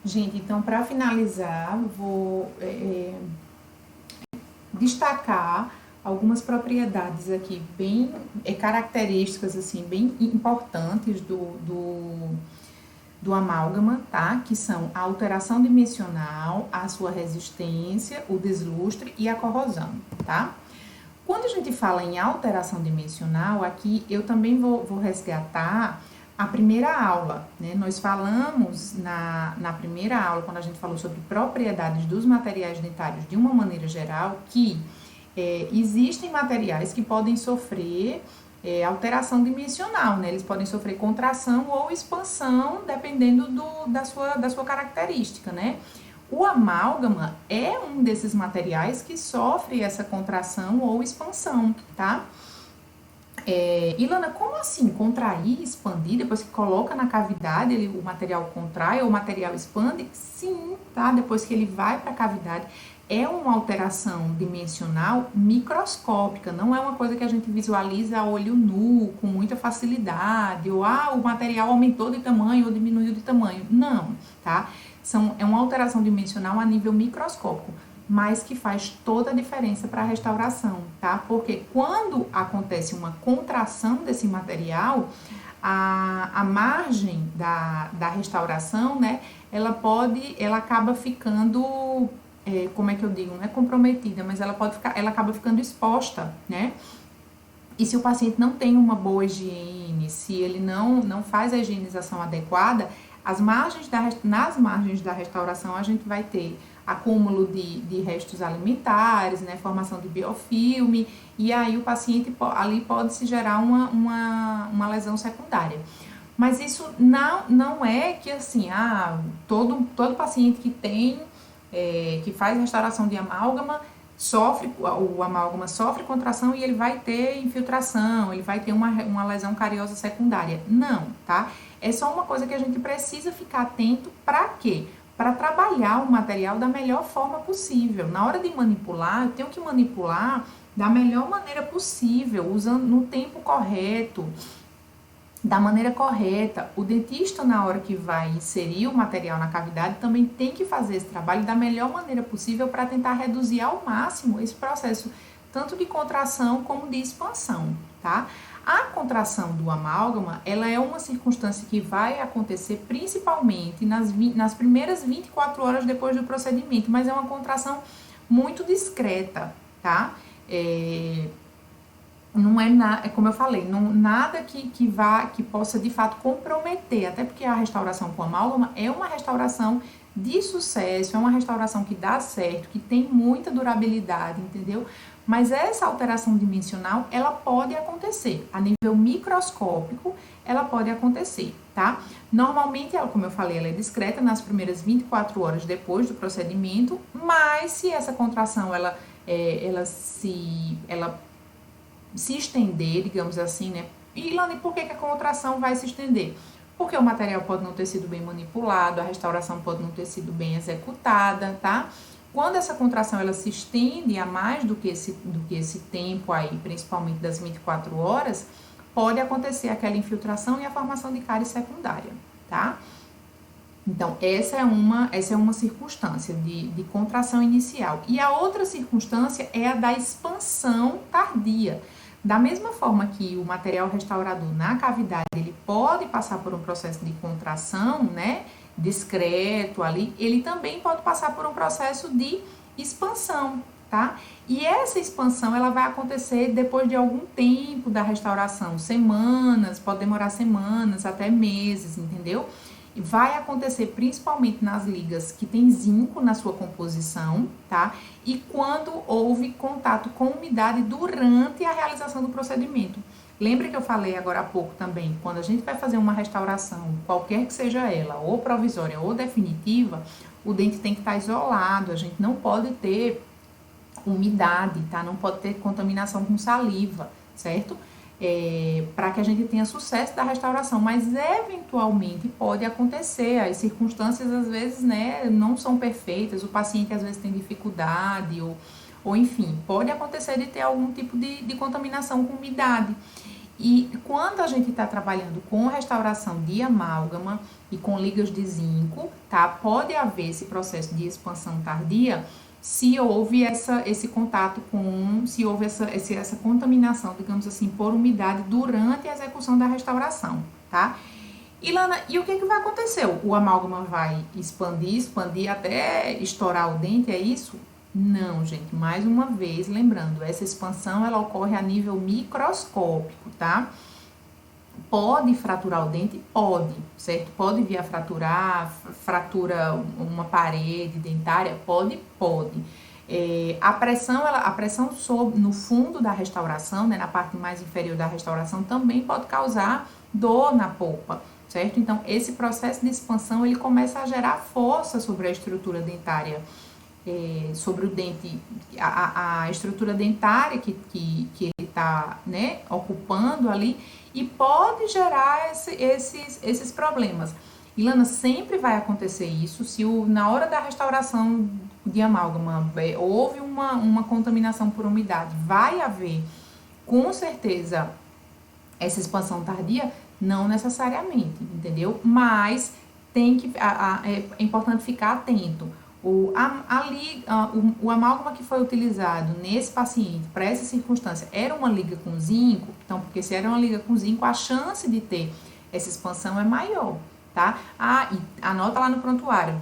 Gente, então para finalizar, vou destacar algumas propriedades aqui bem características assim bem importantes do amálgama, tá? Que são a alteração dimensional, a sua resistência, o deslustre e a corrosão, tá? Quando a gente fala em alteração dimensional, aqui eu também vou resgatar a primeira aula, né? Nós falamos na primeira aula, quando a gente falou sobre propriedades dos materiais dentários de uma maneira geral, que existem materiais que podem sofrer alteração dimensional, né? Eles podem sofrer contração ou expansão, dependendo da sua característica, né? O amálgama é um desses materiais que sofre essa contração ou expansão, tá? Ilana, como assim? Contrair, expandir, depois que coloca na cavidade, o material contrai ou o material expande? Sim, tá? Depois que ele vai para a cavidade, é uma alteração dimensional microscópica, não é uma coisa que a gente visualiza a olho nu, com muita facilidade, ou o material aumentou de tamanho ou diminuiu de tamanho. Não, tá? É uma alteração dimensional a nível microscópico, mas que faz toda a diferença para a restauração, tá? Porque quando acontece uma contração desse material, a margem da restauração, né, ela acaba ficando, como é que eu digo, não é comprometida, mas ela acaba ficando exposta, né? E se o paciente não tem uma boa higiene, se ele não faz a higienização adequada, nas margens da restauração a gente vai ter acúmulo de restos alimentares, né, formação de biofilme, e aí o paciente ali pode se gerar uma lesão secundária. Mas isso não é que assim, todo paciente que faz restauração de amálgama o amálgama sofre contração e ele vai ter infiltração, ele vai ter uma lesão cariosa secundária. Não, tá? É só uma coisa que a gente precisa ficar atento para quê? Para trabalhar o material da melhor forma possível. Na hora de manipular, eu tenho que manipular da melhor maneira possível, usando no tempo correto, da maneira correta. O dentista, na hora que vai inserir o material na cavidade, também tem que fazer esse trabalho da melhor maneira possível para tentar reduzir ao máximo esse processo, tanto de contração como de expansão, tá? A contração do amálgama, ela é uma circunstância que vai acontecer principalmente nas primeiras 24 horas depois do procedimento, mas é uma contração muito discreta, tá? Não é nada, como eu falei, nada que possa de fato comprometer, até porque a restauração com amálgama é uma restauração de sucesso, é uma restauração que dá certo, que tem muita durabilidade, entendeu? Mas essa alteração dimensional, ela pode acontecer, a nível microscópico, ela pode acontecer, tá? Normalmente, como eu falei, ela é discreta nas primeiras 24 horas depois do procedimento, mas se essa contração, ela se estender, digamos assim, né? E, Ilane, por que a contração vai se estender? Porque o material pode não ter sido bem manipulado, a restauração pode não ter sido bem executada, tá? Quando essa contração ela se estende a mais do que esse tempo aí, principalmente das 24 horas, pode acontecer aquela infiltração e a formação de cárie secundária, tá? Então, essa é uma circunstância de contração inicial. E a outra circunstância é a da expansão tardia. Da mesma forma que o material restaurador na cavidade, ele pode passar por um processo de contração, né, discreto ali, ele também pode passar por um processo de expansão, tá? E essa expansão, ela vai acontecer depois de algum tempo da restauração, semanas, pode demorar semanas, até meses, entendeu? Vai acontecer principalmente nas ligas que tem zinco na sua composição, tá? E quando houve contato com umidade durante a realização do procedimento. Lembra que eu falei agora há pouco também, quando a gente vai fazer uma restauração, qualquer que seja ela, ou provisória ou definitiva, o dente tem que estar isolado, a gente não pode ter umidade, tá? Não pode ter contaminação com saliva, certo? Para que a gente tenha sucesso da restauração, mas eventualmente pode acontecer, as circunstâncias às vezes, né, não são perfeitas, o paciente às vezes tem dificuldade, ou enfim, pode acontecer de ter algum tipo de contaminação com umidade. E quando a gente está trabalhando com restauração de amálgama e com ligas de zinco, tá? Pode haver esse processo de expansão tardia se houve esse contato se houve essa contaminação, digamos assim, por umidade durante a execução da restauração, tá? E Lana, e o que vai acontecer? O amálgama vai expandir até estourar o dente, é isso? Não, gente, mais uma vez, lembrando, essa expansão ela ocorre a nível microscópico, tá? Pode fraturar o dente? Pode, certo? Pode vir a fratura uma parede dentária? Pode. A pressão no fundo da restauração, né, na parte mais inferior da restauração, também pode causar dor na polpa, certo? Então, esse processo de expansão, ele começa a gerar força sobre a estrutura dentária, sobre o dente, a estrutura dentária que ele está, né, ocupando ali, e pode gerar esses problemas. Ilana, sempre vai acontecer isso se na hora da restauração de amálgama houve uma contaminação por umidade, vai haver com certeza essa expansão tardia? Não necessariamente, entendeu? Mas é importante ficar atento. O amálgama que foi utilizado nesse paciente para essa circunstância era uma liga com zinco, então, porque se era uma liga com zinco, a chance de ter essa expansão é maior, tá? E anota lá no prontuário,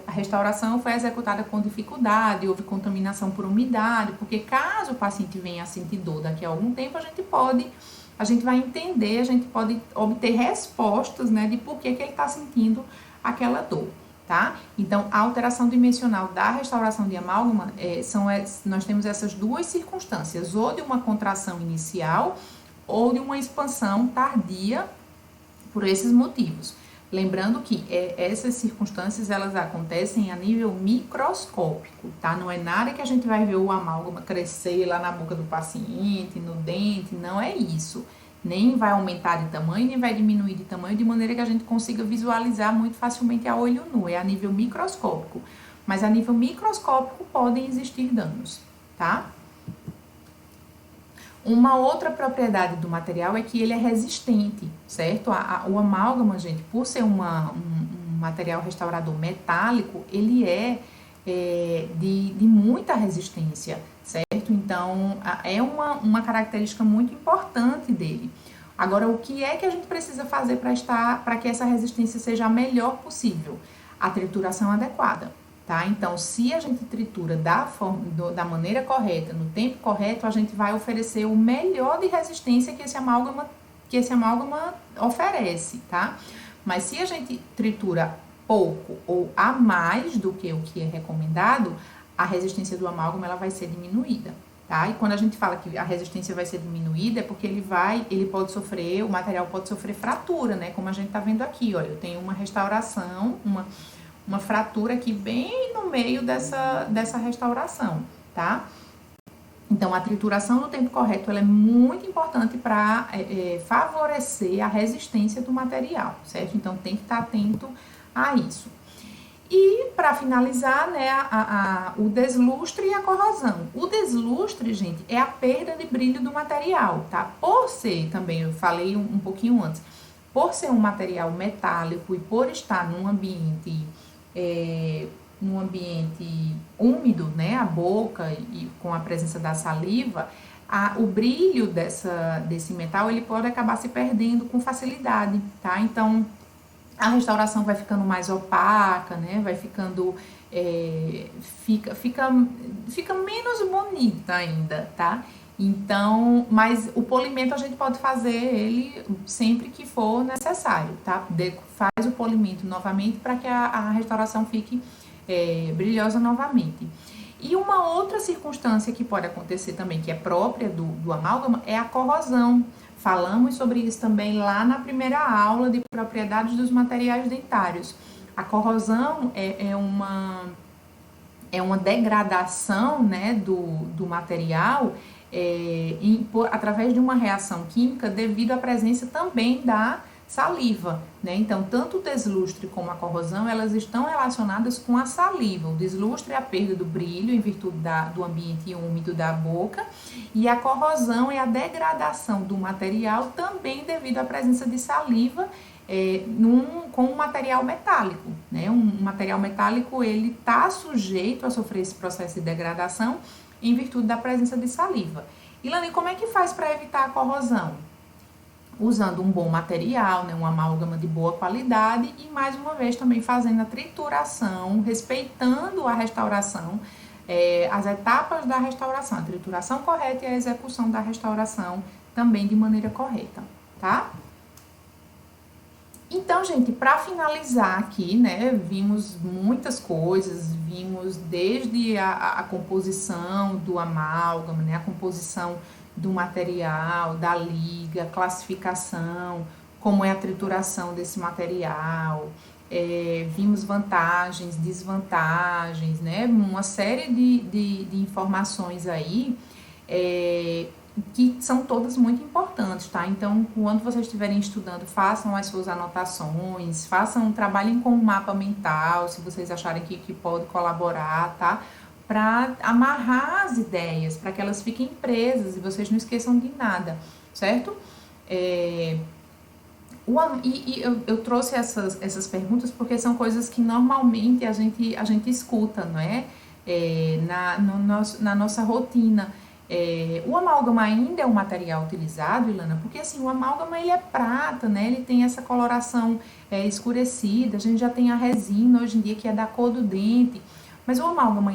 a restauração foi executada com dificuldade, houve contaminação por umidade, porque caso o paciente venha a sentir dor daqui a algum tempo, a gente vai entender, a gente pode obter respostas, né, de por que ele está sentindo aquela dor. Tá? Então, a alteração dimensional da restauração de amálgama, nós temos essas duas circunstâncias, ou de uma contração inicial, ou de uma expansão tardia, por esses motivos. Lembrando que essas circunstâncias, elas acontecem a nível microscópico, tá? Não é nada que a gente vai ver o amálgama crescer lá na boca do paciente, no dente, não é isso. Nem vai aumentar de tamanho, nem vai diminuir de tamanho, de maneira que a gente consiga visualizar muito facilmente a olho nu. É a nível microscópico. Mas a nível microscópico podem existir danos, tá? Uma outra propriedade do material é que ele é resistente, certo? O amálgama, gente, por ser um material restaurador metálico, ele de muita resistência, certo? Então, é uma característica muito importante dele. Agora, o que é que a gente precisa fazer para que essa resistência seja a melhor possível? A trituração adequada, tá? Então, se a gente tritura da maneira correta, no tempo correto, a gente vai oferecer o melhor de resistência que esse amálgama oferece, tá? Mas se a gente tritura pouco ou a mais do que o que é recomendado, a resistência do amálgama ela vai ser diminuída, tá? E quando a gente fala que a resistência vai ser diminuída, é porque o material pode sofrer fratura, né? Como a gente tá vendo aqui, olha, eu tenho uma restauração, uma fratura aqui bem no meio dessa restauração, tá? Então, a trituração no tempo correto ela é muito importante para favorecer a resistência do material, certo? Então, tem que estar atento a isso. E, para finalizar, né, o deslustre e a corrosão. O deslustre, gente, é a perda de brilho do material, tá? Por ser, também, eu falei um pouquinho antes, por ser um material metálico e por estar num ambiente úmido, né, a boca e com a presença da saliva, o brilho desse metal, ele pode acabar se perdendo com facilidade, tá? Então, a restauração vai ficando mais opaca, né, vai ficando, fica menos bonita ainda, tá? Então, mas o polimento a gente pode fazer ele sempre que for necessário, tá? Faz o polimento novamente para que a restauração fique brilhosa novamente. E uma outra circunstância que pode acontecer também, que é própria do amálgama, é a corrosão. Falamos sobre isso também lá na primeira aula de propriedades dos materiais dentários. A corrosão é uma degradação, né, do material através de uma reação química devido à presença também da saliva, né? Então, tanto o deslustre como a corrosão, elas estão relacionadas com a saliva. O deslustre é a perda do brilho em virtude do ambiente úmido da boca, e a corrosão é a degradação do material também devido à presença de saliva com um material metálico, né? Um material metálico, ele está sujeito a sofrer esse processo de degradação em virtude da presença de saliva. Ilane, como é que faz para evitar a corrosão? Usando um bom material, né, uma amálgama de boa qualidade e, mais uma vez, também fazendo a trituração, respeitando a restauração, as etapas da restauração, a trituração correta e a execução da restauração também de maneira correta, tá? Então, gente, para finalizar aqui, né, vimos muitas coisas, vimos desde a composição do amálgama, né, a composição do material, da liga, classificação, como é a trituração desse material, vimos vantagens, desvantagens, né, uma série de informações aí, que são todas muito importantes, tá? Então, quando vocês estiverem estudando, façam as suas anotações, trabalhem com um mapa mental, se vocês acharem que pode colaborar, tá? Para amarrar as ideias, para que elas fiquem presas e vocês não esqueçam de nada, certo? Eu trouxe essas perguntas porque são coisas que normalmente a gente escuta, não é? Na nossa rotina. O amálgama ainda é um material utilizado, Ilana, porque assim, o amálgama ele é prata, né? Ele tem essa coloração escurecida, a gente já tem a resina hoje em dia que é da cor do dente, mas o amálgama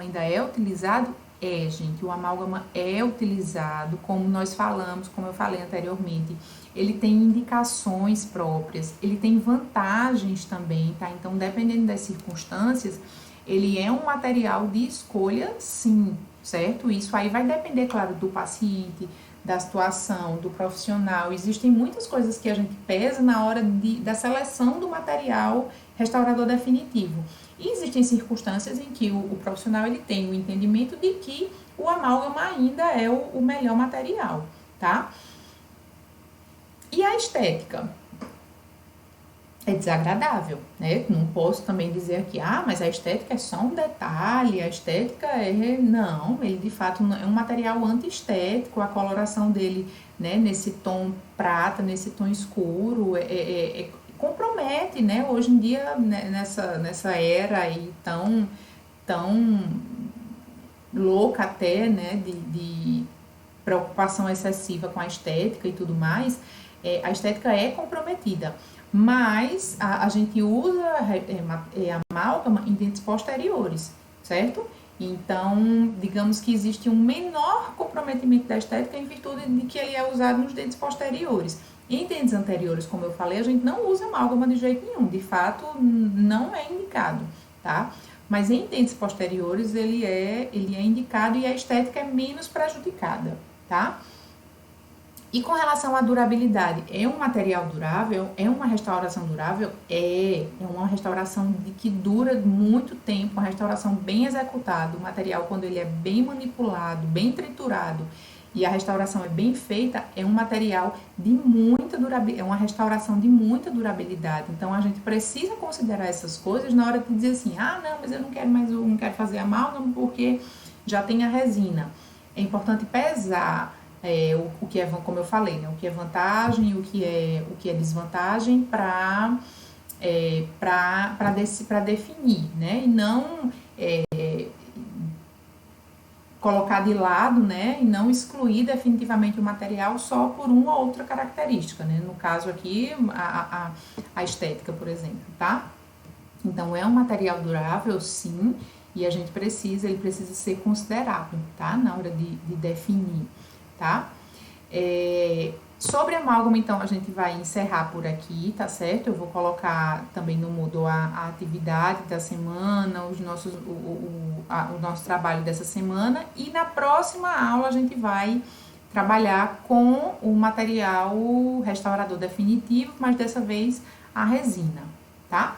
ainda é utilizado? Gente, o amálgama é utilizado, como nós falamos, como eu falei anteriormente, ele tem indicações próprias, ele tem vantagens também, tá? Então, dependendo das circunstâncias, ele é um material de escolha, sim, certo? Isso aí vai depender, claro, do paciente, da situação, do profissional. Existem muitas coisas que a gente pesa na hora da seleção do material restaurador definitivo. E existem circunstâncias em que o profissional ele tem o entendimento de que o amálgama ainda é o melhor material, tá? E a estética? É desagradável, né? Não posso também dizer aqui, mas a estética é só um detalhe, a estética Não, ele de fato é um material antiestético, a coloração dele, né, nesse tom prata, nesse tom escuro, compromete, né? Hoje em dia, né, nessa era aí tão louca até, né, de preocupação excessiva com a estética e tudo mais, a estética é comprometida. Mas a gente usa amálgama em dentes posteriores, certo? Então, digamos que existe um menor comprometimento da estética em virtude de que ele é usado nos dentes posteriores. Em dentes anteriores, como eu falei, a gente não usa amálgama de jeito nenhum, de fato não é indicado, tá? Mas em dentes posteriores ele é indicado e a estética é menos prejudicada, tá? E com relação à durabilidade, é um material durável? É uma restauração durável? É uma restauração que dura muito tempo, uma restauração bem executada. O material, quando ele é bem manipulado, bem triturado e a restauração é bem feita, é um material de muita durabilidade, é uma restauração de muita durabilidade. Então, a gente precisa considerar essas coisas na hora de dizer assim, não, mas eu não quero fazer amálgama porque já tem a resina. É importante pesar o que é, como eu falei, né, o que é vantagem e o que é desvantagem para definir, né, e não colocar de lado, né, e não excluir definitivamente o material só por uma ou outra característica, né, no caso aqui, a estética, por exemplo, tá? Então, é um material durável, sim, e ele precisa ser considerado, tá, na hora de definir, tá? Sobre amálgama, então, a gente vai encerrar por aqui, tá certo? Eu vou colocar também no Moodle a atividade da semana, o nosso trabalho dessa semana, e na próxima aula a gente vai trabalhar com o material restaurador definitivo, mas dessa vez a resina, tá?